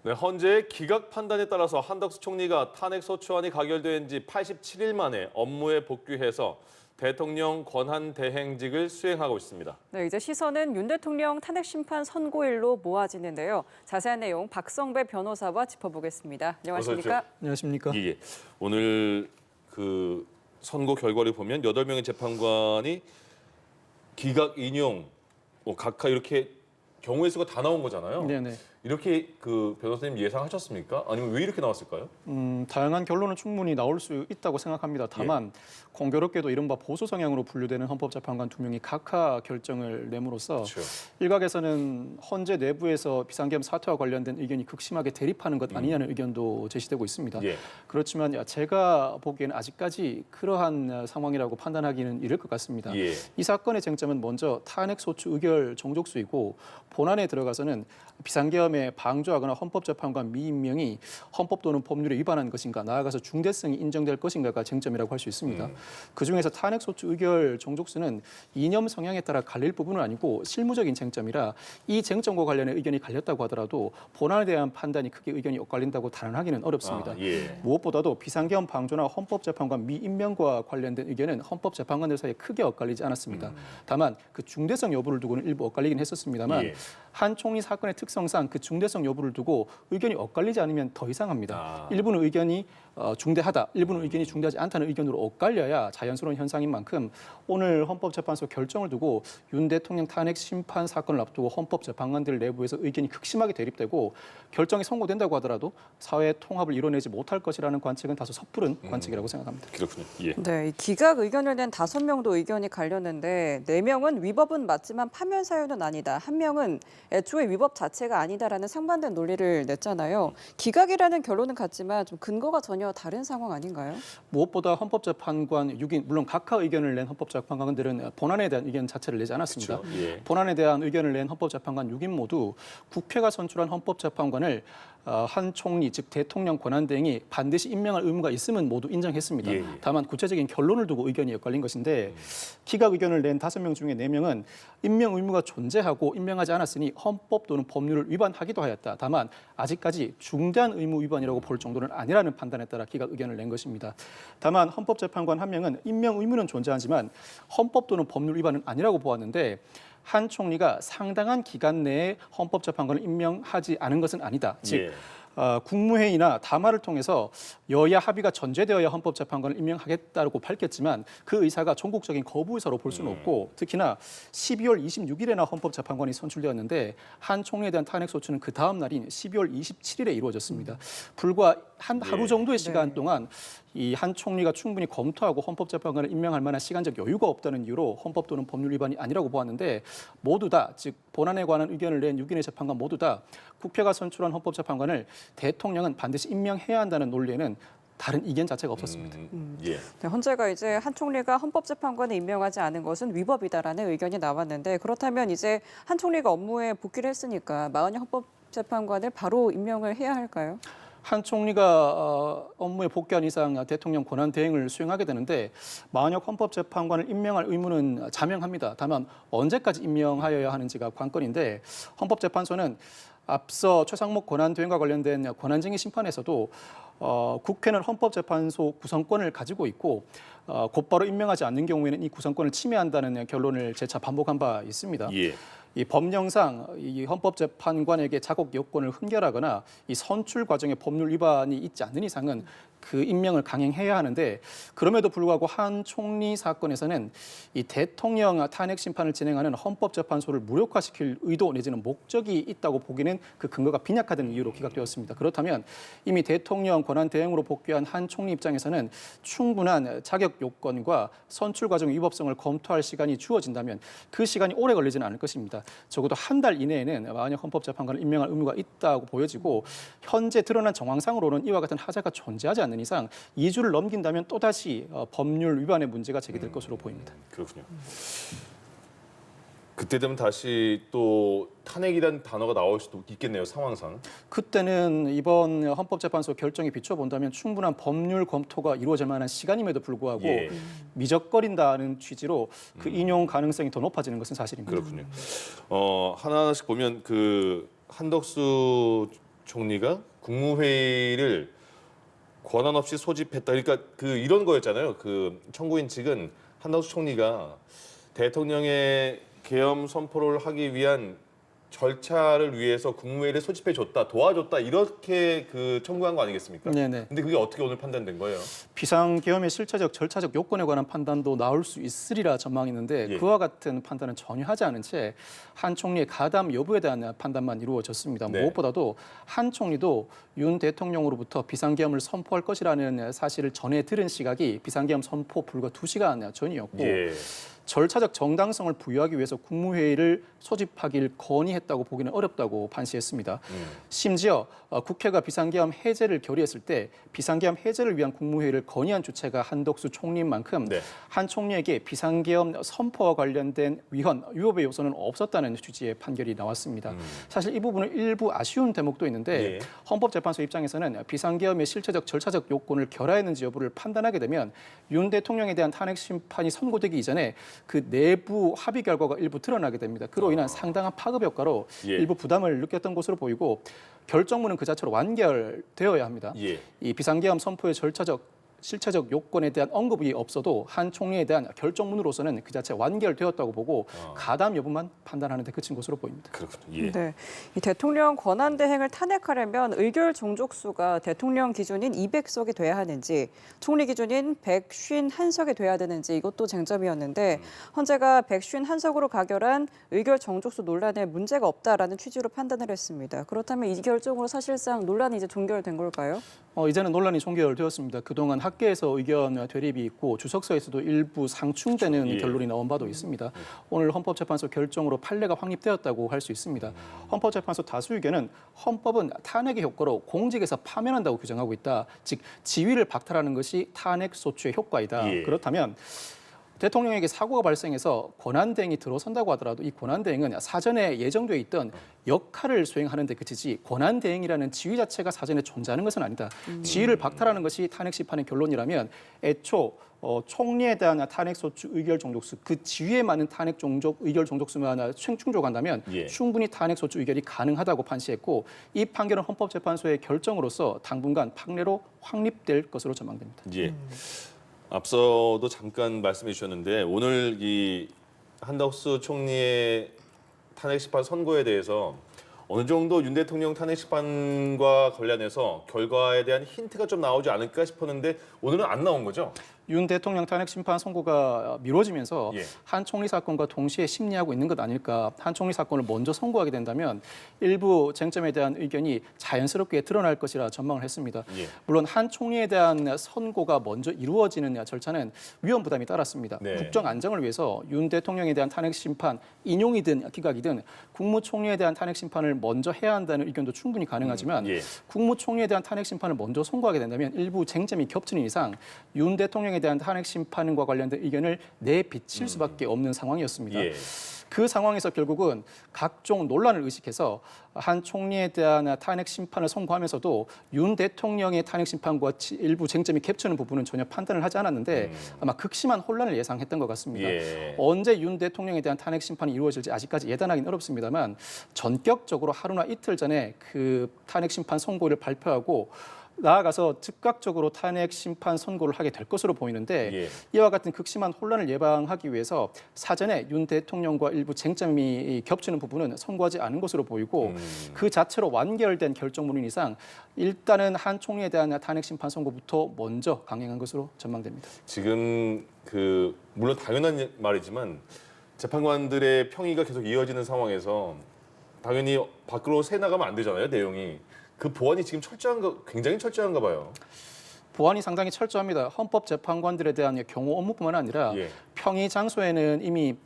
네, 헌재의 기각 판단에 따라서 한덕수 총리가 탄핵 소추안이 가결된 지 87일 만에 업무에 복귀해서 대통령 권한 대행직을 수행하고 있습니다. 네, 이제 시선은 윤 대통령 탄핵 심판 선고일로 모아지는데요. 자세한 내용 박성배 변호사와 짚어보겠습니다. 안녕하십니까? 안녕하십니까? 예, 오늘 그 선고 결과를 보면 8명의 재판관이 기각 인용, 각하 이렇게 경우의 수가 다 나온 거잖아요. 네네. 이렇게 그 변호사님 예상하셨습니까? 아니면 왜 이렇게 나왔을까요? 다양한 결론은 충분히 나올 수 있다고 생각합니다. 다만 공교롭게도 이른바 보수 성향으로 분류되는 헌법재판관 2명이 각하 결정을 내므로써 그렇죠. 일각에서는 헌재 내부에서 비상계엄 사태와 관련된 의견이 극심하게 대립하는 것 아니냐는 의견도 제시되고 있습니다. 예. 그렇지만 제가 보기에는 아직까지 그러한 상황이라고 판단하기는 이를 것 같습니다. 예. 이 사건의 쟁점은 먼저 탄핵소추 의결 종족수이고 본안에 들어가서는 비상계엄에 방조하거나 헌법재판관 미임명이 헌법 또는 법률에 위반한 것인가, 나아가서 중대성이 인정될 것인가가 쟁점이라고 할 수 있습니다. 그중에서 탄핵소추 의결 종족수는 이념 성향에 따라 갈릴 부분은 아니고 실무적인 쟁점이라 이 쟁점과 관련해 의견이 갈렸다고 하더라도 본안에 대한 판단이 크게 의견이 엇갈린다고 단언하기는 어렵습니다. 무엇보다도 비상계엄 방조나 헌법재판관 미임명과 관련된 의견은 헌법재판관들 사이에 크게 엇갈리지 않았습니다. 다만 그 중대성 여부를 두고는 일부 엇갈리긴 했었습니다만 한 총리 사건의 특성상 그 중대성 여부를 두고 의견이 엇갈리지 않으면 더 이상합니다. 일부는 의견이 중대하다, 일부는 의견이 중대하지 않다는 의견으로 엇갈려야 자연스러운 현상인 만큼 오늘 헌법재판소 결정을 두고 윤 대통령 탄핵 심판 사건을 앞두고 헌법재판관들 내부에서 의견이 극심하게 대립되고 결정이 선고된다고 하더라도 사회 통합을 이뤄내지 못할 것이라는 관측은 다소 섣부른 관측이라고 생각합니다. 그렇군요. 예. 네, 기각 의견을 낸 5명도 의견이 갈렸는데 4명은 위법은 맞지만 파면 사유는 아니다. 1명은 애초에 위법 자체가 아니다라는 상반된 논리를 냈잖아요. 기각이라는 결론은 같지만 좀 근거가 전혀 다른 상황 아닌가요? 무엇보다 헌법재판관 6인, 물론 각하 의견을 낸 헌법재판관들은 본안에 대한 의견 자체를 내지 않았습니다. 그렇죠. 예. 본안에 대한 의견을 낸 헌법재판관 6인 모두 국회가 선출한 헌법재판관을 한 총리, 즉 대통령 권한대행이 반드시 임명할 의무가 있음은 모두 인정했습니다. 다만 구체적인 결론을 두고 의견이 엇갈린 것인데 기각 의견을 낸 5명 중에 4명은 임명 의무가 존재하고 임명하지 않았으니 헌법 또는 법률을 위반하기도 하였다. 다만 아직까지 중대한 의무 위반이라고 볼 정도는 아니라는 판단에 따라 기각 의견을 낸 것입니다. 다만 헌법재판관 1명은 임명 의무는 존재하지만 헌법 또는 법률 위반은 아니라고 보았는데 한 총리가 상당한 기간 내에 헌법재판관을 임명하지 않은 것은 아니다. 즉 국무회의나 담화를 통해서 여야 합의가 전제되어야 헌법재판관을 임명하겠다고 밝혔지만 그 의사가 전국적인 거부 의사로 볼 수는 없고 특히나 12월 26일에나 헌법재판관이 선출되었는데 한 총리에 대한 탄핵소추는 그 다음 날인 12월 27일에 이루어졌습니다. 불과 한 하루 정도의 시간 동안 이 한 총리가 충분히 검토하고 헌법재판관을 임명할 만한 시간적 여유가 없다는 이유로 헌법 또는 법률 위반이 아니라고 보았는데 모두 다, 즉 본안에 관한 의견을 낸 6인의 재판관 모두 다 국회가 선출한 헌법재판관을 대통령은 반드시 임명해야 한다는 논리에는 다른 이견 자체가 없었습니다. 네, 헌재가 이제 한 총리가 헌법재판관에 임명하지 않은 것은 위법이다라는 의견이 나왔는데 그렇다면 이제 한 총리가 업무에 복귀를 했으니까 마흔여 헌법재판관을 바로 임명을 해야 할까요? 한 총리가 업무에 복귀한 이상 대통령 권한 대행을 수행하게 되는데 만약 헌법재판관을 임명할 의무는 자명합니다. 다만 언제까지 임명하여야 하는지가 관건인데 헌법재판소는 앞서 최상목 권한 대행과 관련된 권한쟁의 심판에서도 국회는 헌법재판소 구성권을 가지고 있고 곧바로 임명하지 않는 경우에는 이 구성권을 침해한다는 결론을 재차 반복한 바 있습니다. 이 법령상 이 헌법재판관에게 자격 요건을 흔결하거나 이 선출 과정에 법률 위반이 있지 않는 이상은 그 임명을 강행해야 하는데 그럼에도 불구하고 한 총리 사건에서는 이 대통령 탄핵 심판을 진행하는 헌법재판소를 무력화시킬 의도 내지는 목적이 있다고 보기는 그 근거가 빈약하다는 이유로 기각되었습니다. 그렇다면 이미 대통령 권한 대행으로 복귀한 한 총리 입장에서는 충분한 자격 요건과 선출 과정 위법성을 검토할 시간이 주어진다면 그 시간이 오래 걸리지는 않을 것입니다. 적어도 한 달 이내에는 만약 헌법재판관을 임명할 의무가 있다고 보여지고 현재 드러난 정황상으로는 이와 같은 하자가 존재하지 않는 이상 2주를 넘긴다면 또다시 법률 위반의 문제가 제기될 것으로 보입니다. 그렇군요. 그때 되면 다시 또 탄핵이라는 단어가 나올 수도 있겠네요, 상황상. 그때는 이번 헌법재판소 결정에 비춰본다면 충분한 법률 검토가 이루어질 만한 시간임에도 불구하고 미적거린다는 취지로 그 인용 가능성이 더 높아지는 것은 사실입니다. 그렇군요. 하나하나씩 보면 그 한덕수 총리가 국무회의를 권한 없이 소집했다. 그러니까 이런 거였잖아요. 청구인 측은 한덕수 총리가 대통령의 계엄 선포를 하기 위한 절차를 위해서 국무회의를 소집해 줬다, 도와줬다 이렇게 청구한 거 아니겠습니까? 네네. 근데 그게 어떻게 오늘 판단된 거예요? 비상계엄의 실체적, 절차적 요건에 관한 판단도 나올 수 있으리라 전망했는데 예. 그와 같은 판단은 전혀 하지 않은 채 한 총리의 가담 여부에 대한 판단만 이루어졌습니다. 네. 무엇보다도 한 총리도 윤 대통령으로부터 비상계엄을 선포할 것이라는 사실을 전해 들은 시각이 비상계엄 선포 불과 2시간 전이었고 예. 절차적 정당성을 부여하기 위해서 국무회의를 소집하길 건의했다고 보기는 어렵다고 판시했습니다. 심지어 국회가 비상계엄 해제를 결의했을 때 비상계엄 해제를 위한 국무회의를 건의한 주체가 한덕수 총리인 만큼 네. 한 총리에게 비상계엄 선포와 관련된 위협의 요소는 없었다는 취지의 판결이 나왔습니다. 사실 이 부분은 일부 아쉬운 대목도 있는데 예. 헌법재판소 입장에서는 비상계엄의 실체적 절차적 요건을 결하했는지 여부를 판단하게 되면 윤 대통령에 대한 탄핵 심판이 선고되기 이전에 그 내부 합의 결과가 일부 드러나게 됩니다. 그로 인한 상당한 파급 효과로 예. 일부 부담을 느꼈던 것으로 보이고 결정문은 그 자체로 완결되어야 합니다. 예. 이 비상계엄 선포의 실체적 요건에 대한 언급이 없어도 한 총리에 대한 결정문으로서는 그 자체 완결되었다고 보고 가담 여부만 판단하는 데 그친 것으로 보입니다. 그렇군요. 예. 네, 이 대통령 권한대행을 탄핵하려면 의결 종족수가 대통령 기준인 200석이 돼야 하는지 총리 기준인 151석이 돼야 되는지 이것도 쟁점이었는데 헌재가 151석으로 가결한 의결 종족수 논란에 문제가 없다라는 취지로 판단을 했습니다. 그렇다면 이 결정으로 사실상 논란이 이제 종결된 걸까요? 이제는 논란이 종결되었습니다. 그동안 학계에서 의견 대립이 있고 주석서에서도 일부 상충되는 예. 결론이 나온 바도 있습니다. 오늘 헌법재판소 결정으로 판례가 확립되었다고 할 수 있습니다. 헌법재판소 다수 의견은 헌법은 탄핵의 효과로 공직에서 파면한다고 규정하고 있다. 즉 지위를 박탈하는 것이 탄핵 소추의 효과이다. 예. 그렇다면 대통령에게 사고가 발생해서 권한대행이 들어선다고 하더라도 이 권한대행은 사전에 예정돼 있던 역할을 수행하는 데 그치지 권한대행이라는 지위 자체가 사전에 존재하는 것은 아니다. 지위를 박탈하는 것이 탄핵 심판의 결론이라면 애초 총리에 대한 탄핵 소추 의결 종족수 그 지위에 맞는 탄핵 종족 의결 종족수만 충족한다면 예. 충분히 탄핵 소추 의결이 가능하다고 판시했고 이 판결은 헌법재판소의 결정으로서 당분간 판례로 확립될 것으로 전망됩니다. 예. 앞서도 잠깐 말씀해 주셨는데 오늘 이 한덕수 총리의 탄핵 심판 선고에 대해서 어느 정도 윤 대통령 탄핵 심판과 관련해서 결과에 대한 힌트가 좀 나오지 않을까 싶었는데 오늘은 안 나온 거죠? 윤 대통령 탄핵 심판 선고가 미뤄지면서 예. 한 총리 사건과 동시에 심리하고 있는 것 아닐까. 한 총리 사건을 먼저 선고하게 된다면 일부 쟁점에 대한 의견이 자연스럽게 드러날 것이라 전망을 했습니다. 예. 물론 한 총리에 대한 선고가 먼저 이루어지는 절차는 위험 부담이 따랐습니다. 네. 국정 안정을 위해서 윤 대통령에 대한 탄핵 심판 인용이든 기각이든 국무총리에 대한 탄핵 심판을 먼저 해야 한다는 의견도 충분히 가능하지만 예. 국무총리에 대한 탄핵 심판을 먼저 선고하게 된다면 일부 쟁점이 겹치는 이상 윤 대통령에 대한 탄핵 심판과 관련된 의견을 내비칠 수밖에 없는 상황이었습니다. 예. 그 상황에서 결국은 각종 논란을 의식해서 한 총리에 대한 탄핵 심판을 선고하면서도 윤 대통령의 탄핵 심판과 일부 쟁점이 겹치는 부분은 전혀 판단을 하지 않았는데 아마 극심한 혼란을 예상했던 것 같습니다. 예. 언제 윤 대통령에 대한 탄핵 심판이 이루어질지 아직까지 예단하기는 어렵습니다만 전격적으로 하루나 이틀 전에 그 탄핵 심판 선고를 발표하고 나아가서 즉각적으로 탄핵 심판 선고를 하게 될 것으로 보이는데 예. 이와 같은 극심한 혼란을 예방하기 위해서 사전에 윤 대통령과 일부 쟁점이 겹치는 부분은 선고하지 않은 것으로 보이고 그 자체로 완결된 결정문인 이상 일단은 한 총리에 대한 탄핵 심판 선고부터 먼저 강행한 것으로 전망됩니다. 지금 물론 당연한 말이지만 재판관들의 평의가 계속 이어지는 상황에서 당연히 밖으로 새 나가면 안 되잖아요, 내용이. 그 보안이 지금 굉장히 철저한가 봐요. 보안이 상당히 철저합니다. 헌법재판관들에 대한 경호 업무뿐만 아니라 예. 평의 장소에는 이미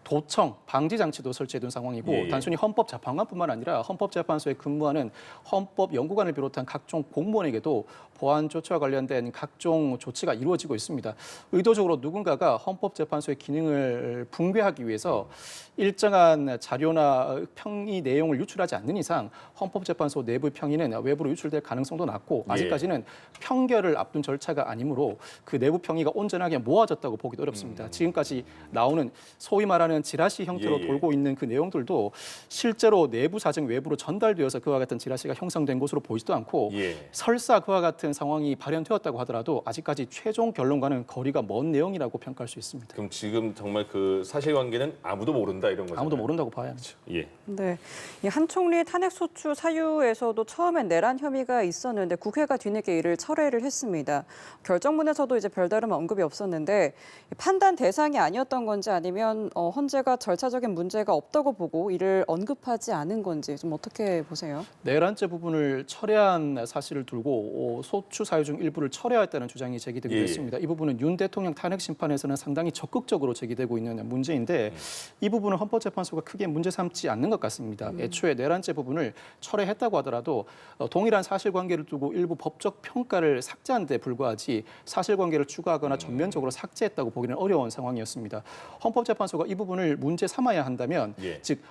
도청, 방지 장치도 설치해둔 상황이고 예. 단순히 헌법재판관뿐만 아니라 헌법재판소에 근무하는 헌법연구관을 비롯한 각종 공무원에게도 보안 조치와 관련된 각종 조치가 이루어지고 있습니다. 의도적으로 누군가가 헌법재판소의 기능을 붕괴하기 위해서 일정한 자료나 평의 내용을 유출하지 않는 이상 헌법재판소 내부 평의는 외부로 유출될 가능성도 낮고 아직까지는 평결을 앞둔 절차가 아니므로 그 내부 평의가 온전하게 모아졌다고 보기도 어렵습니다. 지금까지 나오는 소위 말하는 지라시 형태로 돌고 있는 그 내용들도 실제로 내부 사정 외부로 전달되어서 그와 같은 지라시가 형성된 것으로 보이지도 않고 설사 그와 같은 상황이 발현되었다고 하더라도 아직까지 최종 결론과는 거리가 먼 내용이라고 평가할 수 있습니다. 그럼 지금 정말 그 사실관계는 아무도 모른다 이런 거죠? 아무도 모른다고 봐야 하죠. 예. 네, 이 한 총리 탄핵 소추 사유에서도 처음엔 내란 혐의가 있었는데 국회가 뒤늦게 이를 철회를 했습니다. 결정문에서도 이제 별다른 언급이 없었는데 판단 대상이 아니었던 건지 아니면 헌재가 절차적인 문제가 없다고 보고 이를 언급하지 않은 건지 좀 어떻게 보세요? 내란죄 부분을 철회한 사실을 두고 소추 사유 중 일부를 철회했다는 주장이 제기되기도 했습니다. 이 부분은 윤 대통령 탄핵 심판에서는 상당히 적극적으로 제기되고 있는 문제인데 이 부분은 헌법재판소가 크게 문제 삼지 않는 것 같습니다. 애초에 내란죄 부분을 철회했다고 하더라도 동일한 사실관계를 두고 일부 법적 평가를 삭제한 데 불과하지 사실관계를 추가하거나 전면적으로 삭제했다고 보기는 어려운 상황이었습니다. 헌법재판소가 이 부분을 문제 삼아야 한다면 즉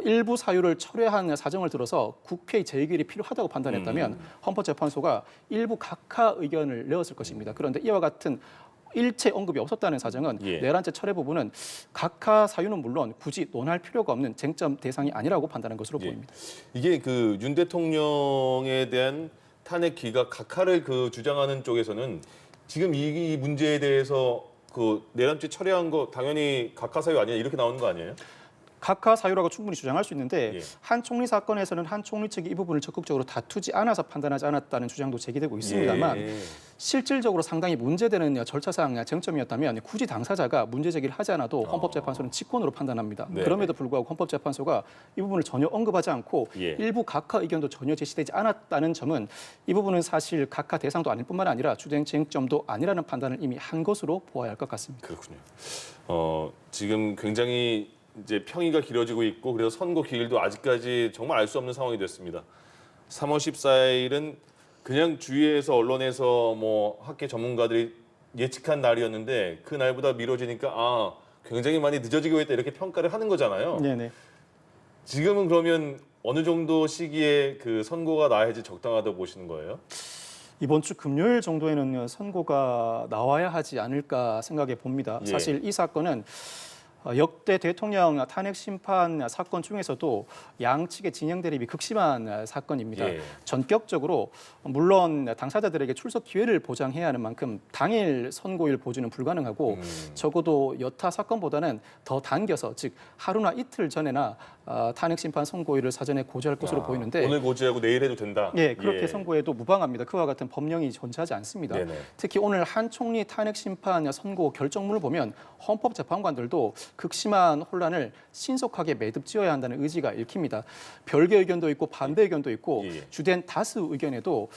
일부 사유를 철회한 사정을 들어서 국회의 재의결이 필요하다고 판단했다면 헌법재판소가 일부 각하 의견을 내었을 것입니다. 그런데 이와 같은 일체 언급이 없었다는 사정은 내란죄 철회 부분은 각하 사유는 물론 굳이 논할 필요가 없는 쟁점 대상이 아니라고 판단한 것으로 보입니다. 이게 그 윤 대통령에 대한 탄핵 기각 각하를 그 주장하는 쪽에서는 지금 이 문제에 대해서 그 내란죄 철회한 거 당연히 각하 사유 아니냐 이렇게 나오는 거 아니에요? 각하 사유라고 충분히 주장할 수 있는데 한 총리 사건에서는 한 총리 측이 이 부분을 적극적으로 다투지 않아서 판단하지 않았다는 주장도 제기되고 있습니다만 실질적으로 상당히 문제되는 절차상 쟁점이었다면 굳이 당사자가 문제 제기를 하지 않아도 헌법재판소는 직권으로 판단합니다. 그럼에도 불구하고 헌법재판소가 이 부분을 전혀 언급하지 않고 일부 각하 의견도 전혀 제시되지 않았다는 점은 이 부분은 사실 각하 대상도 아닐 뿐만 아니라 주된 쟁점도 아니라는 판단을 이미 한 것으로 보아야 할 것 같습니다. 그렇군요. 지금 굉장히 이제 평의가 길어지고 있고 그래서 선고 기일도 아직까지 정말 알 수 없는 상황이 됐습니다. 3월 14일은 그냥 주위에서 언론에서 뭐 학계 전문가들이 예측한 날이었는데 그 날보다 미뤄지니까 굉장히 많이 늦어지고 있다 이렇게 평가를 하는 거잖아요. 네네. 지금은 그러면 어느 정도 시기에 그 선고가 나야지 적당하다고 보시는 거예요? 이번 주 금요일 정도에는 선고가 나와야 하지 않을까 생각해 봅니다. 사실 이 사건은 역대 대통령 탄핵 심판 사건 중에서도 양측의 진영 대립이 극심한 사건입니다. 전격적으로 물론 당사자들에게 출석 기회를 보장해야 하는 만큼 당일 선고일 보주는 불가능하고 적어도 여타 사건보다는 더 당겨서 즉 하루나 이틀 전에나 탄핵 심판 선고일을 사전에 고지할 것으로 보이는데 오늘 고지하고 내일 해도 된다. 그렇게 선고해도 무방합니다. 그와 같은 법령이 존재하지 않습니다. 특히 오늘 한 총리 탄핵 심판 선고 결정문을 보면 헌법재판관들도 극심한 혼란을 신속하게 매듭지어야 한다는 의지가 읽힙니다. 별개 의견도 있고 반대 의견도 있고 주된 다수 의견에도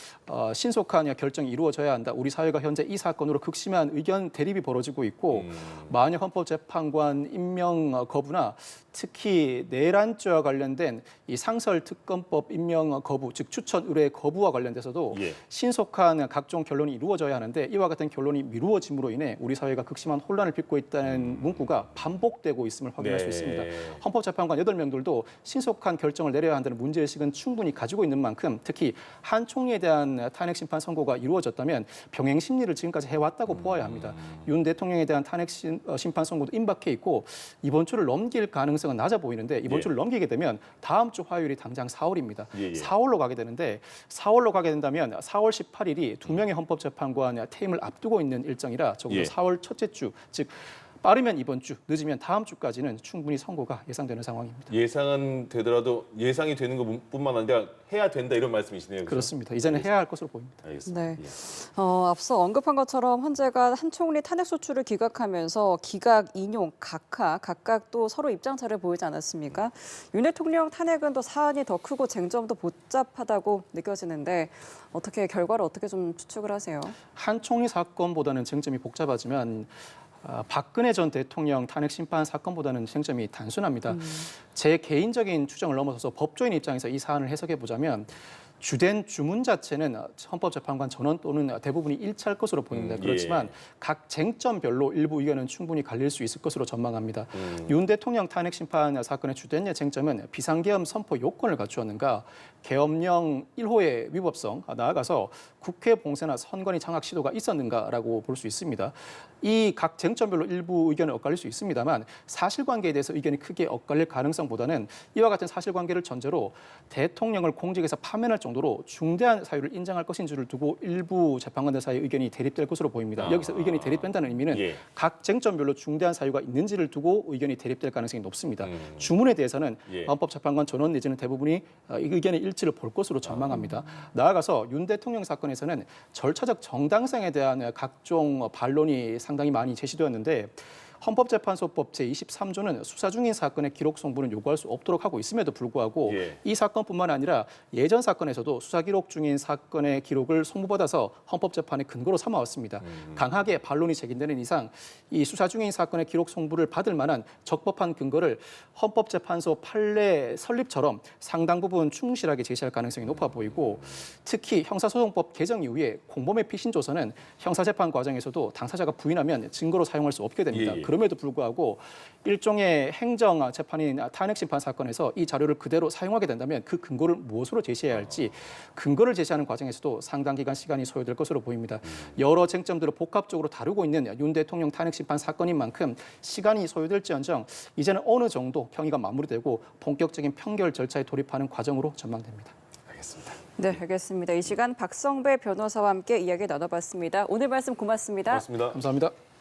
신속한 결정이 이루어져야 한다. 우리 사회가 현재 이 사건으로 극심한 의견 대립이 벌어지고 있고 만약 헌법재판관 임명 거부나 특히 내란죄와 관련된 이 상설특검법 임명 거부, 즉 추천 의뢰 거부와 관련돼서도 신속한 각종 결론이 이루어져야 하는데 이와 같은 결론이 미루어짐으로 인해 우리 사회가 극심한 혼란을 빚고 있다는 문구가 반복되고 있음을 확인할 수 있습니다. 헌법재판관 8명들도 신속한 결정을 내려야 한다는 문제의식은 충분히 가지고 있는 만큼 특히 한 총리에 대한 탄핵 심판 선고가 이루어졌다면 병행 심리를 지금까지 해왔다고 보아야 합니다. 윤 대통령에 대한 탄핵 심판 선고도 임박해 있고 이번 주를 넘길 가능성은 낮아 보이는데 이번 주를 넘기게 되면 다음 주 화요일이 당장 4월입니다. 4월로 가게 되는데 4월로 가게 된다면 4월 18일이 2명의 헌법재판관 퇴임을 앞두고 있는 일정이라 적어도 4월 첫째 주, 즉 빠르면 이번 주, 늦으면 다음 주까지는 충분히 선고가 예상되는 상황입니다. 예상은 되더라도 예상이 되는 것뿐만 아니라 해야 된다 이런 말씀이시네요. 그렇죠? 그렇습니다. 이제는 해야 할 것으로 보입니다. 알겠습니다. 네. 앞서 언급한 것처럼 헌재가 한 총리 탄핵 소추를 기각하면서 기각, 인용, 각하 각각 또 서로 입장차를 보이지 않았습니까? 윤 대통령 탄핵은 또 사안이 더 크고 쟁점도 복잡하다고 느껴지는데 어떻게 결과를 어떻게 좀 추측을 하세요? 한 총리 사건보다는 쟁점이 복잡하지만 박근혜 전 대통령 탄핵 심판 사건보다는 쟁점이 단순합니다. 제 개인적인 추정을 넘어서서 법조인 입장에서 이 사안을 해석해 보자면 주된 주문 자체는 헌법재판관 전원 또는 대부분이 일치할 것으로 보입니다. 그렇지만 각 쟁점별로 일부 의견은 충분히 갈릴 수 있을 것으로 전망합니다. 윤 대통령 탄핵 심판 사건의 주된 쟁점은 비상계엄 선포 요건을 갖추었는가, 계엄령 1호의 위법성, 나아가서 국회 봉쇄나 선관위 장악 시도가 있었는가라고 볼 수 있습니다. 이 각 쟁점별로 일부 의견을 엇갈릴 수 있습니다만 사실관계에 대해서 의견이 크게 엇갈릴 가능성보다는 이와 같은 사실관계를 전제로 대통령을 공직에서 파면할 정도로 중대한 사유를 인정할 것인지를 두고 일부 재판관들 사이의 의견이 대립될 것으로 보입니다. 여기서 의견이 대립된다는 의미는 각 쟁점별로 중대한 사유가 있는지를 두고 의견이 대립될 가능성이 높습니다. 주문에 대해서는 헌법재판관 전원 내지는 대부분이 이 의견의 일치를 볼 것으로 전망합니다. 나아가서 윤 대통령 사건에서는 절차적 정당성에 대한 각종 반론이 상당히 많이 제시되었는데 헌법재판소법 제23조는 수사 중인 사건의 기록 송부는 요구할 수 없도록 하고 있음에도 불구하고 이 사건뿐만 아니라 예전 사건에서도 수사 기록 중인 사건의 기록을 송부받아서 헌법재판의 근거로 삼아왔습니다. 강하게 반론이 제기되는 이상 이 수사 중인 사건의 기록 송부를 받을 만한 적법한 근거를 헌법재판소 판례 설립처럼 상당 부분 충실하게 제시할 가능성이 높아 보이고 특히 형사소송법 개정 이후에 공범의 피신 조서는 형사재판 과정에서도 당사자가 부인하면 증거로 사용할 수 없게 됩니다. 그럼에도 불구하고 일종의 행정 재판인 탄핵 심판 사건에서 이 자료를 그대로 사용하게 된다면 그 근거를 무엇으로 제시해야 할지 근거를 제시하는 과정에서도 상당 기간 시간이 소요될 것으로 보입니다. 여러 쟁점들을 복합적으로 다루고 있는 윤 대통령 탄핵 심판 사건인 만큼 시간이 소요될지언정 이제는 어느 정도 평의가 마무리되고 본격적인 평결 절차에 돌입하는 과정으로 전망됩니다. 알겠습니다. 네, 알겠습니다. 이 시간 박성배 변호사와 함께 이야기 나눠봤습니다. 오늘 말씀 고맙습니다. 고맙습니다. 감사합니다.